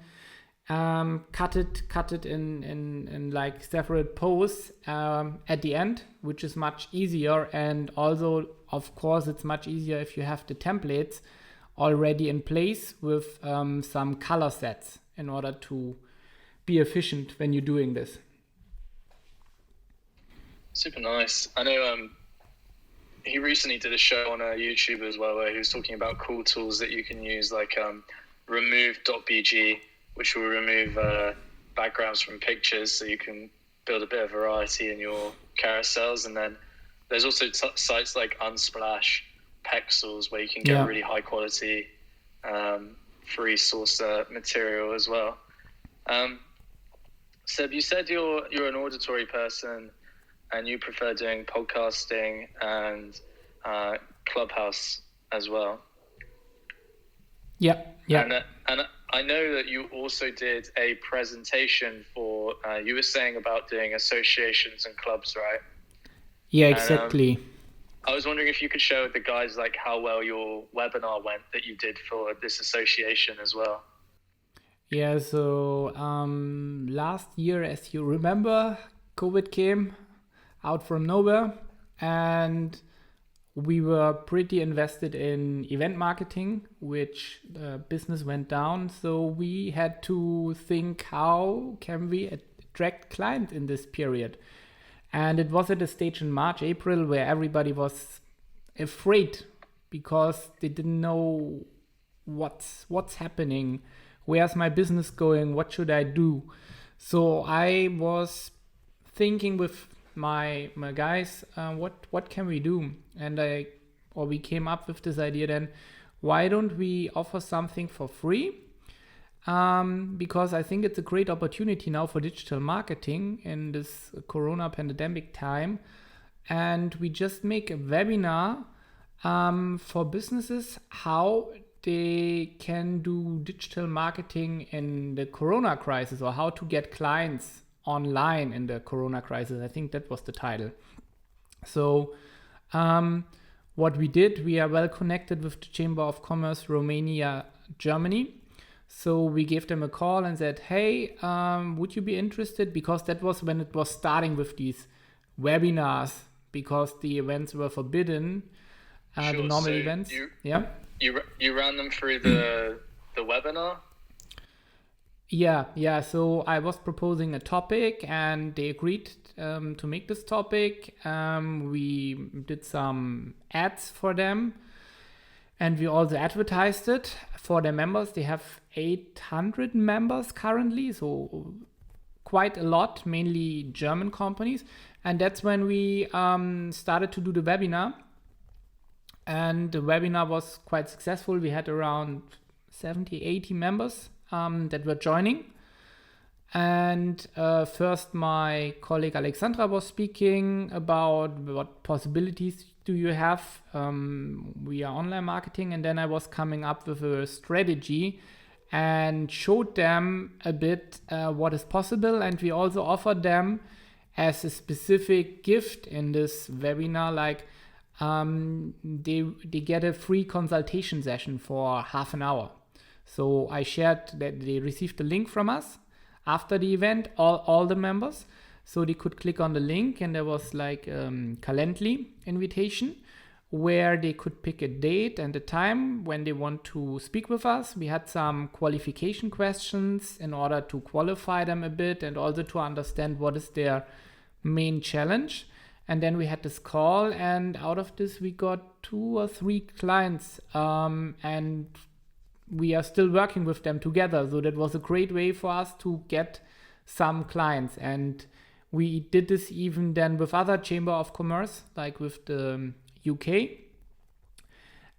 [SPEAKER 2] cut it in like separate posts at the end, which is much easier. And also, of course, it's much easier if you have the templates already in place with some color sets in order to be efficient when you're doing this.
[SPEAKER 1] Super nice. I know he recently did a show on YouTube as well where he was talking about cool tools that you can use, like remove.bg, which will remove backgrounds from pictures, so you can build a bit of variety in your carousels. And then there's also sites like Unsplash, Pexels, where you can get really high quality free source material as well. Seb, you said you're an auditory person and you prefer doing podcasting and Clubhouse as well.
[SPEAKER 2] Yeah.
[SPEAKER 1] And I know that you also did a presentation for, you were saying about doing associations and clubs, right?
[SPEAKER 2] Yeah, exactly.
[SPEAKER 1] And, I was wondering if you could share with the guys like how well your webinar went that you did for this association as well.
[SPEAKER 2] Yeah, so last year, as you remember, COVID came out from nowhere, and we were pretty invested in event marketing, which business went down. So we had to think, how can we attract clients in this period? And it was at a stage in March, April, where everybody was afraid because they didn't know what's happening. Where's my business going? What should I do? So I was thinking with my guys, what can we do? And we came up with this idea then, why don't we offer something for free? Because I think it's a great opportunity now for digital marketing in this Corona pandemic time. And we just make a webinar for businesses, how they can do digital marketing in the Corona crisis, or how to get clients online in the Corona crisis. I think that was the title. So what we did, we are well connected with the Chamber of Commerce, Romania, Germany. So we gave them a call and said, hey, would you be interested? Because that was when it was starting with these webinars, because the events were forbidden, the normal
[SPEAKER 1] so
[SPEAKER 2] events.
[SPEAKER 1] You ran them through the webinar?
[SPEAKER 2] Yeah. So I was proposing a topic and they agreed to make this topic. We did some ads for them. And we also advertised it for their members. They have 800 members currently, so quite a lot, mainly German companies. And that's when we started to do the webinar. And the webinar was quite successful. We had around 70, 80 members that were joining. And first my colleague Alexandra was speaking about what possibilities do you have via online marketing, and then I was coming up with a strategy and showed them a bit what is possible. And we also offered them as a specific gift in this webinar, like they get a free consultation session for half an hour. So I shared that they received the link from us after the event, all the members. So they could click on the link, and there was like Calendly invitation where they could pick a date and a time when they want to speak with us. We had some qualification questions in order to qualify them a bit and also to understand what is their main challenge. And then we had this call, and out of this we got 2 or 3 clients, and we are still working with them together. So that was a great way for us to get some clients. And we did this even then with other Chamber of Commerce, like with the UK,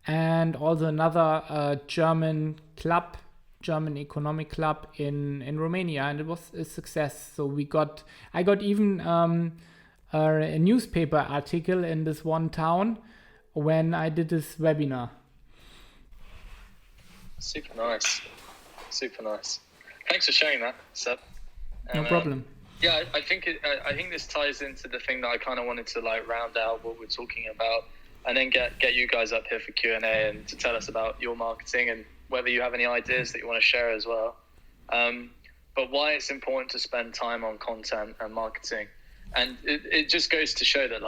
[SPEAKER 2] and also another German economic club in Romania, and it was a success. So I got even a newspaper article in this one town when I did this webinar.
[SPEAKER 1] Super nice. Thanks for sharing that, Seb.
[SPEAKER 2] No problem.
[SPEAKER 1] Yeah, I think this ties into the thing that I kind of wanted to like round out what we're talking about, and then get you guys up here for Q&A and to tell us about your marketing and whether you have any ideas that you want to share as well. But why it's important to spend time on content and marketing. And it just goes to show that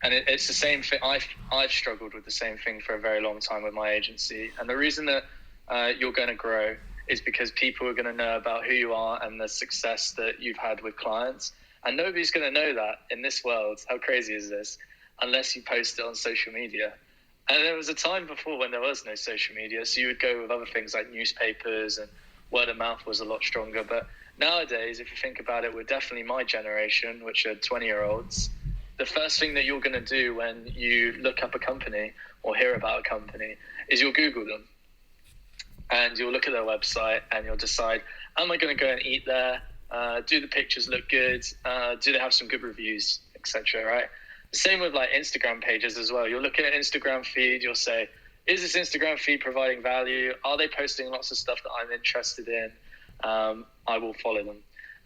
[SPEAKER 1] it's the same thing. I've struggled with the same thing for a very long time with my agency. And the reason that you're going to grow is because people are going to know about who you are and the success that you've had with clients. And nobody's going to know that in this world. How crazy is this? Unless you post it on social media. And there was a time before when there was no social media. So you would go with other things like newspapers, and word of mouth was a lot stronger. But nowadays, if you think about it, we're definitely my generation, which are 20-year-olds. The first thing that you're going to do when you look up a company or hear about a company is you'll Google them. And you'll look at their website and you'll decide, am I going to go and eat there? Do the pictures look good? Do they have some good reviews, etc., right? Same with like Instagram pages as well. You'll look at an Instagram feed, you'll say, is this Instagram feed providing value? Are they posting lots of stuff that I'm interested in? I will follow them.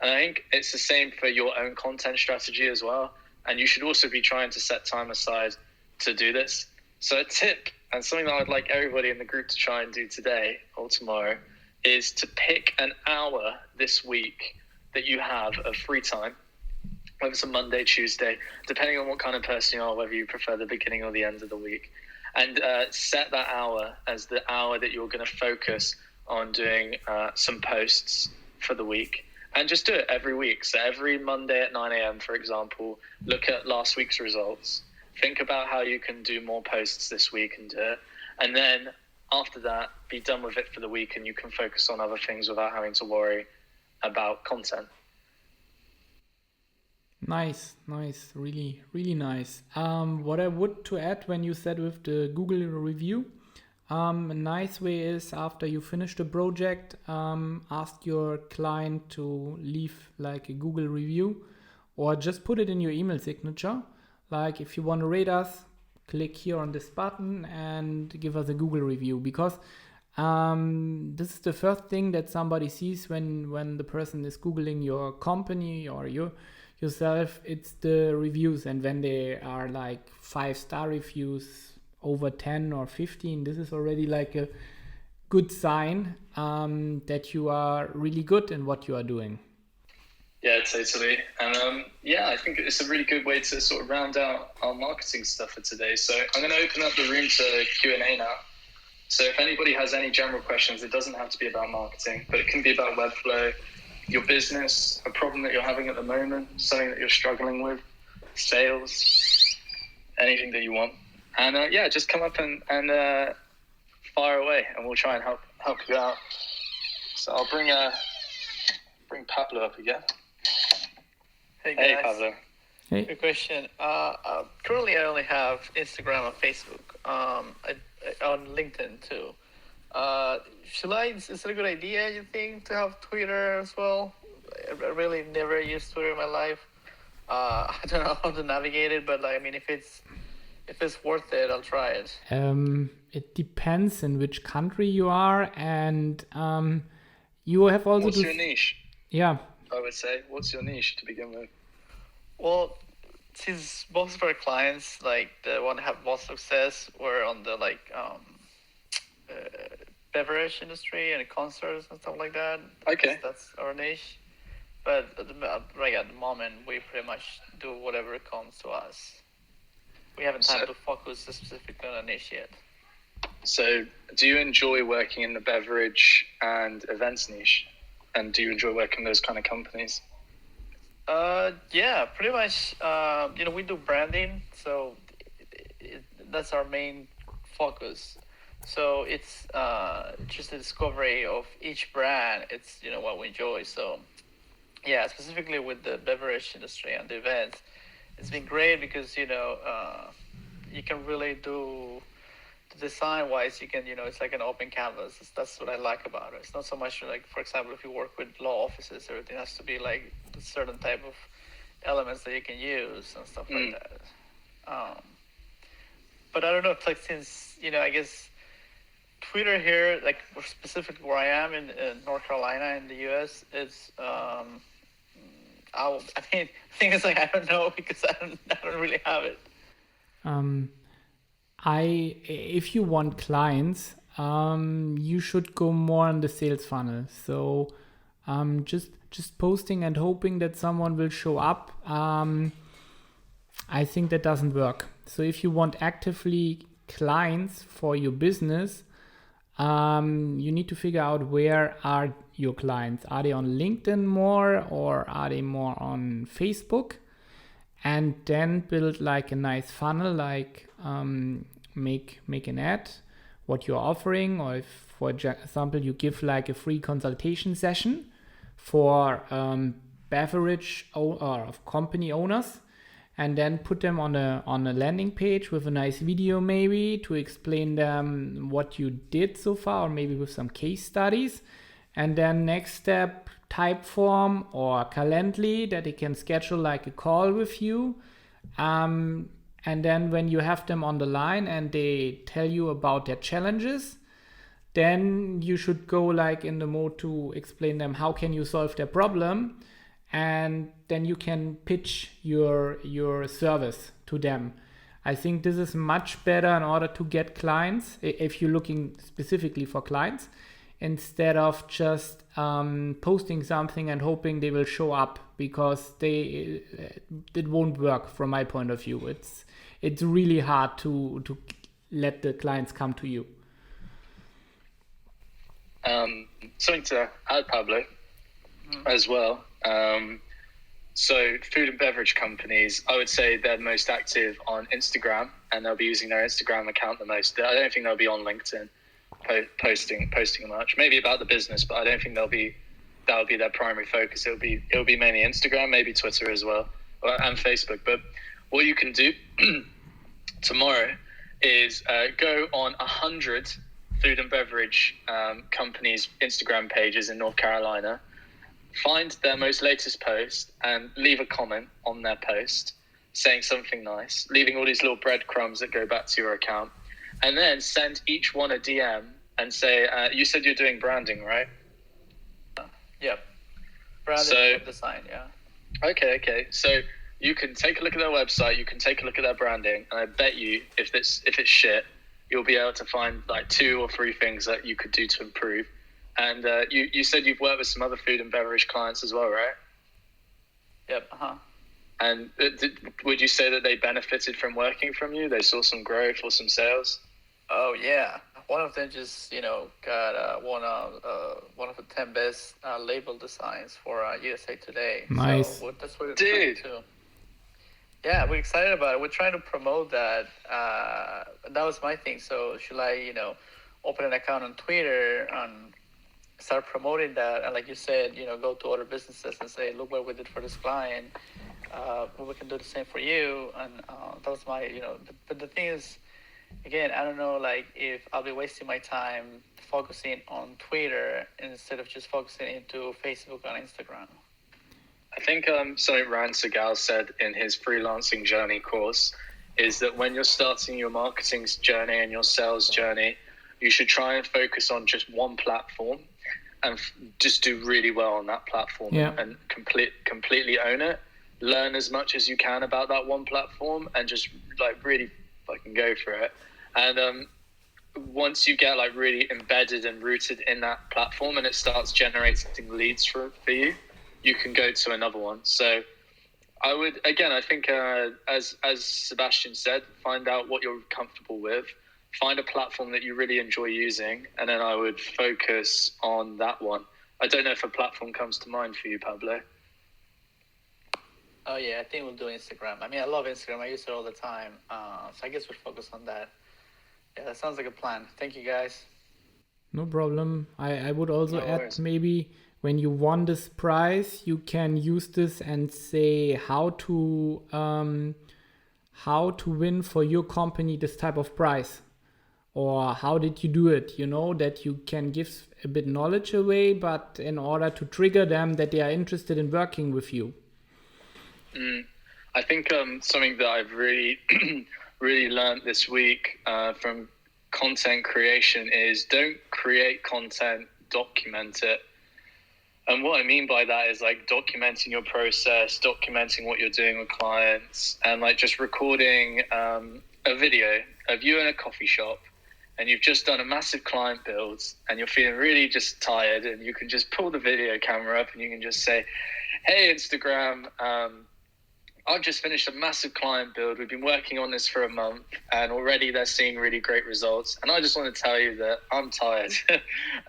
[SPEAKER 1] And I think it's the same for your own content strategy as well. And you should also be trying to set time aside to do this. So a tip, and something that I'd like everybody in the group to try and do today or tomorrow, is to pick an hour this week that you have of free time, whether it's a Monday, Tuesday, depending on what kind of person you are, whether you prefer the beginning or the end of the week, and set that hour as the hour that you're going to focus on doing some posts for the week. And just do it every week. So every Monday at 9 a.m., for example, look at last week's results. Think about how you can do more posts this week and do it. And then after that, be done with it for the week, and you can focus on other things without having to worry about content.
[SPEAKER 2] Nice. Really, really nice. What I would to add when you said with the Google review, a nice way is after you finish the project, ask your client to leave like a Google review, or just put it in your email signature. Like if you want to rate us, click here on this button and give us a Google review, because this is the first thing that somebody sees when the person is Googling your company or yourself. It's the reviews, and when they are like 5-star reviews over 10 or 15, this is already like a good sign that you are really good in what you are doing.
[SPEAKER 1] Yeah, totally. And I think it's a really good way to sort of round out our marketing stuff for today. So I'm going to open up the room to Q&A now. So if anybody has any general questions, it doesn't have to be about marketing, but it can be about Webflow, your business, a problem that you're having at the moment, something that you're struggling with, sales, anything that you want. And just come up and fire away, and we'll try and help you out. So I'll bring Pablo up again.
[SPEAKER 5] Hey guys.
[SPEAKER 1] Hey Pablo.
[SPEAKER 2] Hey.
[SPEAKER 5] Good question. Currently, I only have Instagram and Facebook. On LinkedIn too. Is it a good idea, you think, to have Twitter as well? I really never used Twitter in my life. I don't know how to navigate it, but if it's if it's worth it, I'll try it.
[SPEAKER 2] It depends in which country you are, and you have also
[SPEAKER 1] What's your niche?
[SPEAKER 2] Yeah.
[SPEAKER 1] I would say, what's your niche to begin with?
[SPEAKER 5] Well, since most of our clients, like the one that have most success, were on the beverage industry and concerts and stuff like that.
[SPEAKER 1] Okay.
[SPEAKER 5] That's our niche. But at the moment, we pretty much do whatever comes to us. We haven't time to focus specifically on a niche yet.
[SPEAKER 1] So, do you enjoy working in the beverage and events niche? And do you enjoy working in those kind of companies?
[SPEAKER 5] Yeah, pretty much. We do branding, so that's our main focus. So it's just the discovery of each brand. It's what we enjoy. So yeah, specifically with the beverage industry and the events, it's been great because you can really do design wise. You can it's like an open canvas. That's what I like about it. It's not so much like, for example, if you work with law offices, everything has to be like a certain type of elements that you can use and stuff like that. But I don't know. It's like, since I guess Twitter here, like specifically where I am in North Carolina in the U.S., it's I mean, the thing is, like, I don't know, because I don't really have it.
[SPEAKER 2] If you want clients, you should go more on the sales funnel. So just posting and hoping that someone will show up, I think that doesn't work. So if you want actively clients for your business, you need to figure out, where are your clients? Are they on LinkedIn more, or are they more on Facebook? And then build like a nice funnel, like make an ad, what you're offering, or if, for example, you give like a free consultation session for beverage or company owners, and then put them on a landing page with a nice video, maybe to explain them what you did so far, or maybe with some case studies. And then next step, Typeform or Calendly, that they can schedule like a call with you. And then when you have them on the line and they tell you about their challenges, then you should go like in the mode to explain them how can you solve their problem. And then you can pitch your service to them. I think this is much better in order to get clients, if you're looking specifically for clients, instead of just posting something and hoping they will show up, because it won't work from my point of view. It's really hard to let the clients come to you.
[SPEAKER 1] Something to add, Pablo, as well. So food and beverage companies, I would say they're most active on Instagram, and they'll be using their Instagram account the most. I don't think they'll be on LinkedIn posting much. Maybe about the business, but I don't think that'll be their primary focus. It'll be mainly Instagram, maybe Twitter as well, and Facebook. But what you can do tomorrow is go on 100 food and beverage companies' Instagram pages in North Carolina, find their most latest post and leave a comment on their post saying something nice, leaving all these little breadcrumbs that go back to your account, and then send each one a DM and say, you said you're doing branding, right?
[SPEAKER 5] Yep. Branding design, yeah.
[SPEAKER 1] Okay. So you can take a look at their website, you can take a look at their branding, and I bet you if it's shit, you'll be able to find like 2 or 3 things that you could do to improve. And you said you've worked with some other food and beverage clients as well, right?
[SPEAKER 5] Yep.
[SPEAKER 1] And would you say that they benefited from working from you? They saw some growth or some sales?
[SPEAKER 5] Oh yeah, one of them just got one of the 10 best label designs for USA Today.
[SPEAKER 2] Nice.
[SPEAKER 5] So that's what
[SPEAKER 1] Dude.
[SPEAKER 5] Too. Yeah, we're excited about it. We're trying to promote that. That was my thing. So should I open an account on Twitter and start promoting that, and like you said, go to other businesses and say, look what we did for this client, we can do the same for you. And that was my but the thing is, again, I don't know, like, if I'll be wasting my time focusing on Twitter instead of just focusing into Facebook and Instagram.
[SPEAKER 1] I think something Ryan Segal said in his freelancing journey course is that when you're starting your marketing journey and your sales journey, you should try and focus on just one platform and just do really well on that platform and completely own it. Learn as much as you can about that one platform and just like really fucking go for it. And once you get like really embedded and rooted in that platform and it starts generating leads for you, you can go to another one. So I would, again, I think as Sebastian said, find out what you're comfortable with, find a platform that you really enjoy using, and then I would focus on that one. I don't know if a platform comes to mind for you, Pablo.
[SPEAKER 5] Oh yeah, I think we'll do Instagram. I mean, I love Instagram. I use it all the time. So I guess we'll focus on that. Yeah, that sounds like a plan. Thank you, guys.
[SPEAKER 2] No problem. I would also add maybe when you won this prize, you can use this and say how to win for your company this type of prize, or how did you do it? You know, that you can give a bit knowledge away, but in order to trigger them that they are interested in working with you.
[SPEAKER 1] I think something that I've really really learned this week from content creation is don't create content, document it. And what I mean by that is like documenting your process, documenting what you're doing with clients, and like just recording a video of you in a coffee shop and you've just done a massive client build and you're feeling really just tired, and you can just pull the video camera up and you can just say, hey, Instagram, I've just finished a massive client build. We've been working on this for a month and already they're seeing really great results. And I just want to tell you that I'm tired and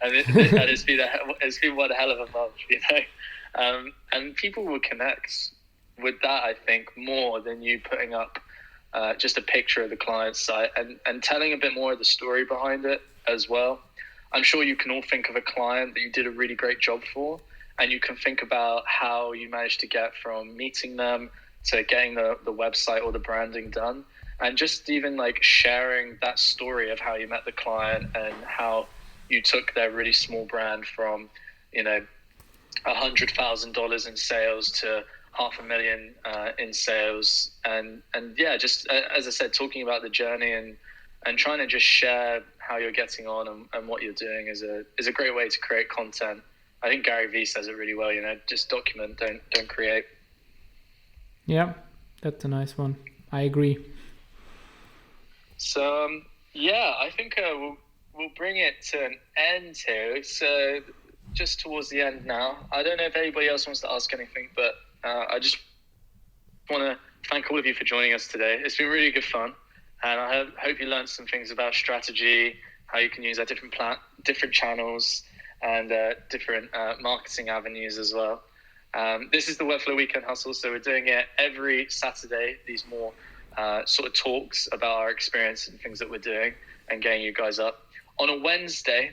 [SPEAKER 1] it's been one hell of a month, you know? And people will connect with that, I think, more than you putting up just a picture of the client's site and telling a bit more of the story behind it as well. I'm sure you can all think of a client that you did a really great job for, and you can think about how you managed to get from meeting them to getting the website or the branding done, and just even like sharing that story of how you met the client and how you took their really small brand from, you know, $100,000 in sales to $500,000 in sales, and yeah, just as I said, talking about the journey and trying to just share how you're getting on and what you're doing is a great way to create content. I think Gary Vee says it really well, you know, just document, don't create.
[SPEAKER 2] Yeah, that's a nice one. I agree.
[SPEAKER 1] So, yeah, I think we'll bring it to an end here. So, just towards the end now. I don't know if anybody else wants to ask anything, but I just want to thank all of you for joining us today. It's been really good fun, and I hope you learned some things about strategy, how you can use our different channels and different marketing avenues as well. This is the Webflow Weekend Hustle, so we're doing it every Saturday, these more sort of talks about our experience and things that we're doing and getting you guys up. On a Wednesday,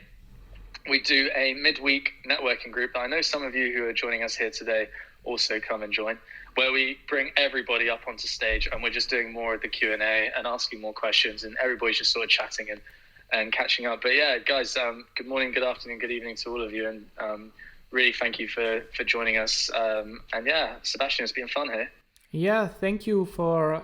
[SPEAKER 1] we do a midweek networking group that I know some of you who are joining us here today also come and join, where we bring everybody up onto stage and we're just doing more of the Q&A and asking more questions, and everybody's just sort of chatting and catching up. But yeah, guys, good morning, good afternoon, good evening to all of you, and really thank you for joining us. And yeah, Sebastian, it's been fun here.
[SPEAKER 2] Yeah, thank you for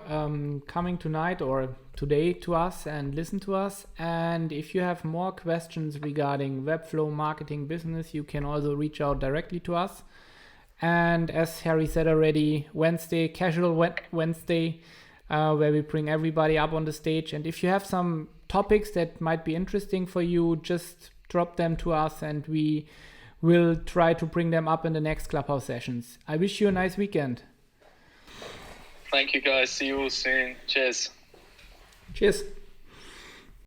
[SPEAKER 2] coming tonight or today to us and listen to us. And if you have more questions regarding Webflow marketing business, you can also reach out directly to us. And as Harry said already, Wednesday, casual Wednesday, where we bring everybody up on the stage. And if you have some topics that might be interesting for you, just drop them to us and we'll try to bring them up in the next Clubhouse sessions. I wish you a nice weekend.
[SPEAKER 1] Thank you, guys. See you all soon. Cheers.
[SPEAKER 2] Cheers.